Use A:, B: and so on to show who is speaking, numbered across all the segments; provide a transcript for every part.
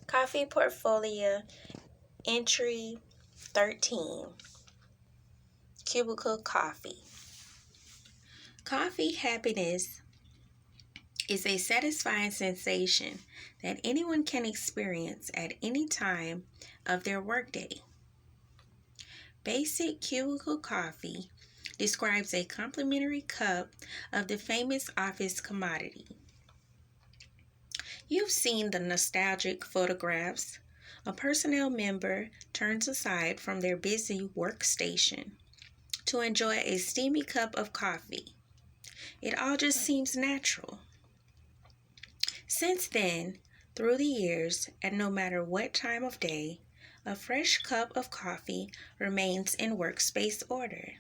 A: CoffeePortfolia Entry 13, CubicleCoffee. Coffee happiness is a satisfying sensation that anyone can experience at any time of their workday. Basic CubicleCoffee describes a complimentary cup of the famous office commodity. You've seen the nostalgic photographs. A personnel member turns aside from their busy workstation to enjoy a steamy cup of coffee. It all just seems natural. Since then, through the years, and no matter what time of day, a fresh cup of coffee remains in workspace order.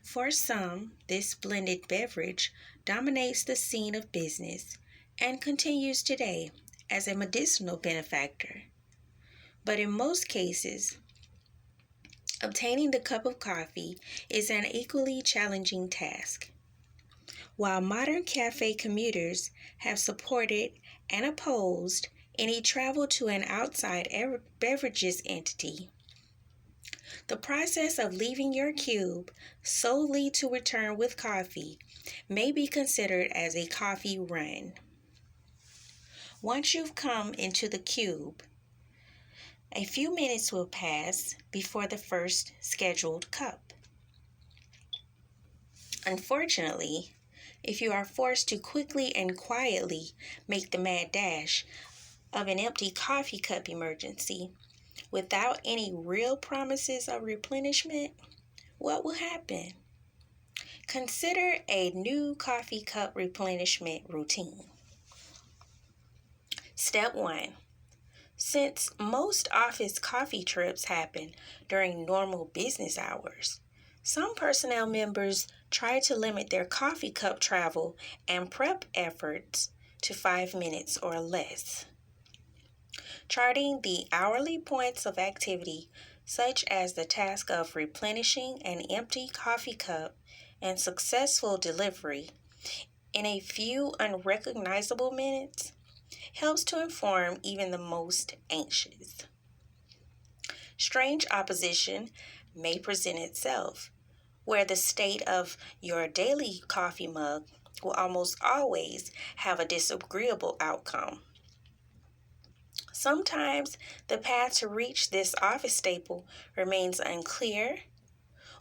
A: For some, this blended beverage dominates the scene of business and continues today as a medicinal benefactor. But in most cases, obtaining the cup of coffee is an equally challenging task. While modern cafe commuters have supported and opposed any travel to an outside beverages entity, the process of leaving your cube solely to return with coffee may be considered as a coffee run. Once you've come into the cube, a few minutes will pass before the first scheduled cup. Unfortunately, if you are forced to quickly and quietly make the mad dash of an empty coffee cup emergency without any real promises of replenishment, what will happen? Consider a new coffee cup replenishment routine. Step 1. Since most office coffee trips happen during normal business hours, some personnel members try to limit their coffee cup travel and prep efforts to 5 minutes or less. Charting the hourly points of activity, such as the task of replenishing an empty coffee cup and successful delivery in a few unrecognizable minutes, helps to inform even the most anxious. Strange opposition may present itself, where the state of your daily coffee mug will almost always have a disagreeable outcome. Sometimes the path to reach this office staple remains unclear,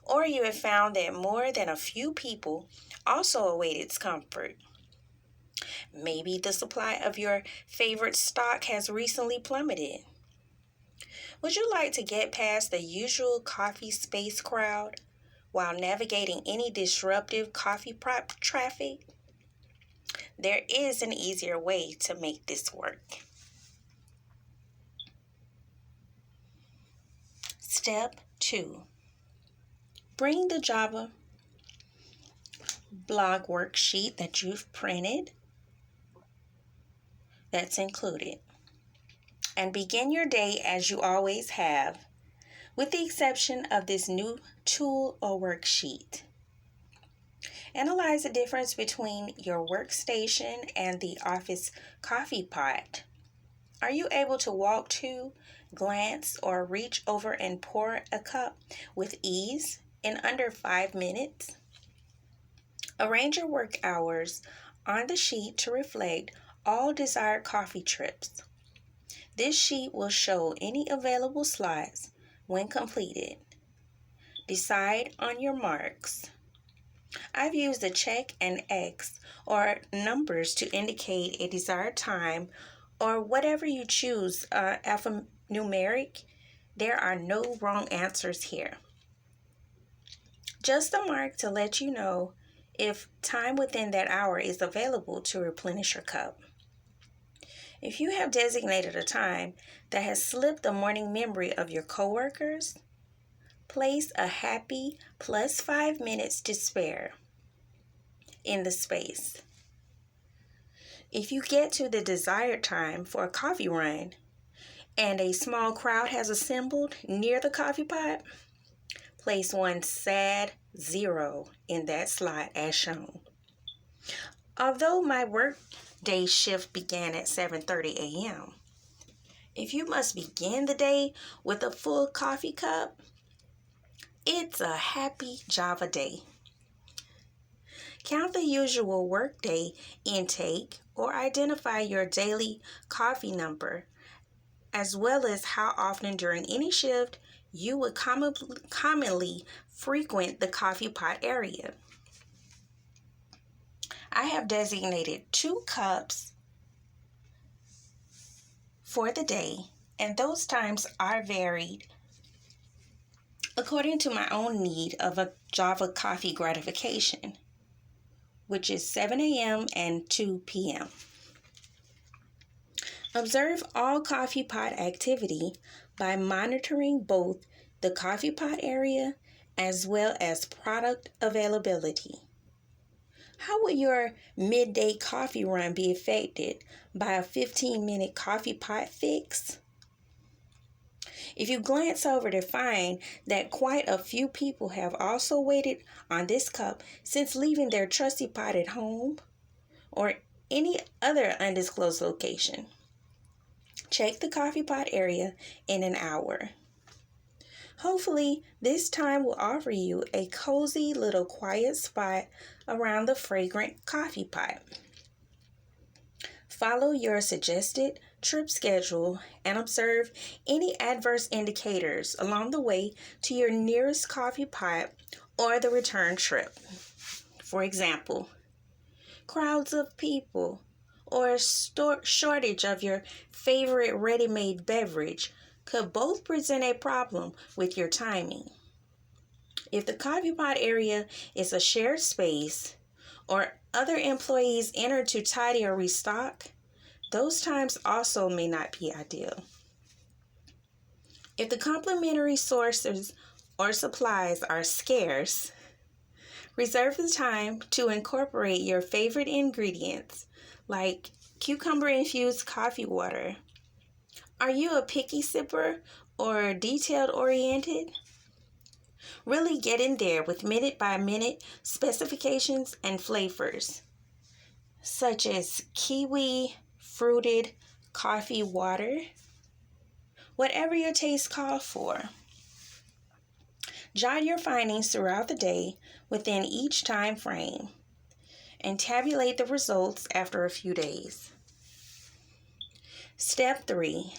A: or you have found that more than a few people also await its comfort. Maybe the supply of your favorite stock has recently plummeted. Would you like to get past the usual coffee space crowd while navigating any disruptive coffee prop traffic? There is an easier way to make this work. Step 2. Bring the Java blog worksheet that you've printed that's included, and begin your day as you always have, with the exception of this new tool or worksheet. Analyze the difference between your workstation and the office coffee pot. Are you able to walk to, glance, or reach over and pour a cup with ease in under 5 minutes? Arrange your work hours on the sheet to reflect all desired coffee trips. This sheet will show any available slots when completed. Decide on your marks. I've used a check and X or numbers to indicate a desired time, or whatever you choose, alphanumeric. There are no wrong answers here. Just a mark to let you know if time within that hour is available to replenish your cup. If you have designated a time that has slipped the morning memory of your coworkers, place a happy plus 5 minutes to spare in the space. If you get to the desired time for a coffee run and a small crowd has assembled near the coffee pot, place one sad 0 in that slot as shown. Although my work day shift began at 7:30 a.m., If you must begin the day with a full coffee cup, it's a happy Java day. Count the usual workday intake or identify your daily coffee number, as well as how often during any shift you would commonly frequent the coffee pot area. I have designated 2 cups for the day, and those times are varied according to my own need of a Java coffee gratification, which is 7 a.m. and 2 p.m. Observe all coffee pot activity by monitoring both the coffee pot area as well as product availability. How will your midday coffee run be affected by a 15-minute coffee pot fix? If you glance over to find that quite a few people have also waited on this cup since leaving their trusty pot at home or any other undisclosed location, check the coffee pot area in an hour. Hopefully, this time will offer you a cozy little quiet spot around the fragrant coffee pot. Follow your suggested trip schedule and observe any adverse indicators along the way to your nearest coffee pot or the return trip. For example, crowds of people or a shortage of your favorite ready-made beverage could both present a problem with your timing. If the coffee pot area is a shared space or other employees enter to tidy or restock, those times also may not be ideal. If the complementary sources or supplies are scarce, reserve the time to incorporate your favorite ingredients like cucumber-infused coffee water. Are you a picky sipper or detail-oriented? Really get in there with minute-by-minute specifications and flavors, such as kiwi fruited coffee water, whatever your taste calls for. Jot your findings throughout the day within each time frame and tabulate the results after a few days. Step 3.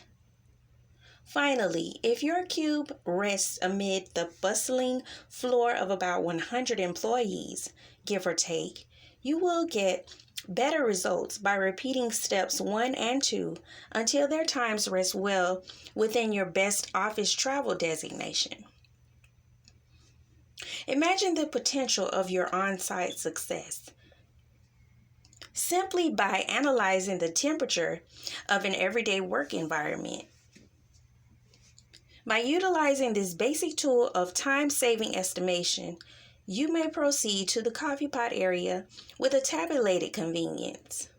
A: Finally, if your cube rests amid the bustling floor of about 100 employees, give or take, you will get better results by repeating steps 1 and 2 until their times rest well within your best office travel designation. Imagine the potential of your on-site success simply by analyzing the temperature of an everyday work environment. By utilizing this basic tool of time-saving estimation, you may proceed to the coffee pot area with a tabulated convenience.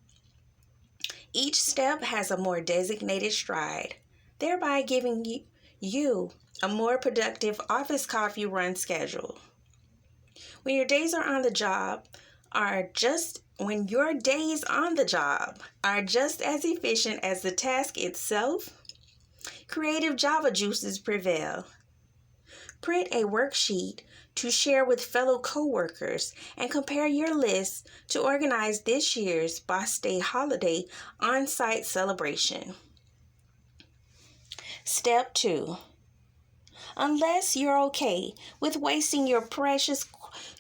A: Each step has a more designated stride, thereby giving you a more productive office coffee run schedule. When your days on the job are just as efficient as the task itself, creative Java juices prevail. Print a worksheet to share with fellow coworkers and compare your lists to organize this year's Boss Day holiday on-site celebration. Step 2. Unless you're okay with wasting your precious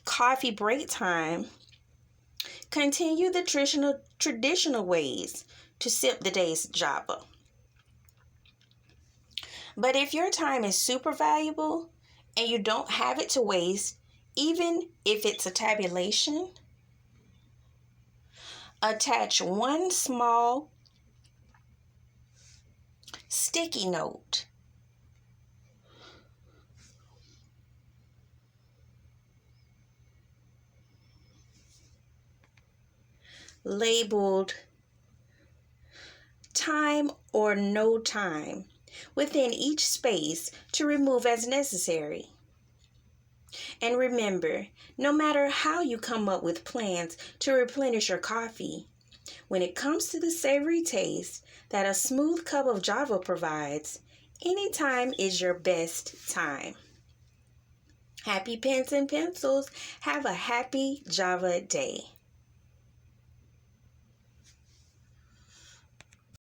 A: coffee break time, continue the traditional ways to sip the day's Java. But if your time is super valuable and you don't have it to waste, even if it's a tabulation, attach one small sticky note labeled time or no time within each space to remove as necessary. And remember, no matter how you come up with plans to replenish your coffee, when it comes to the savory taste, that a smooth cup of Java provides, anytime is your best time. Happy pens and pencils. Have a happy Java day.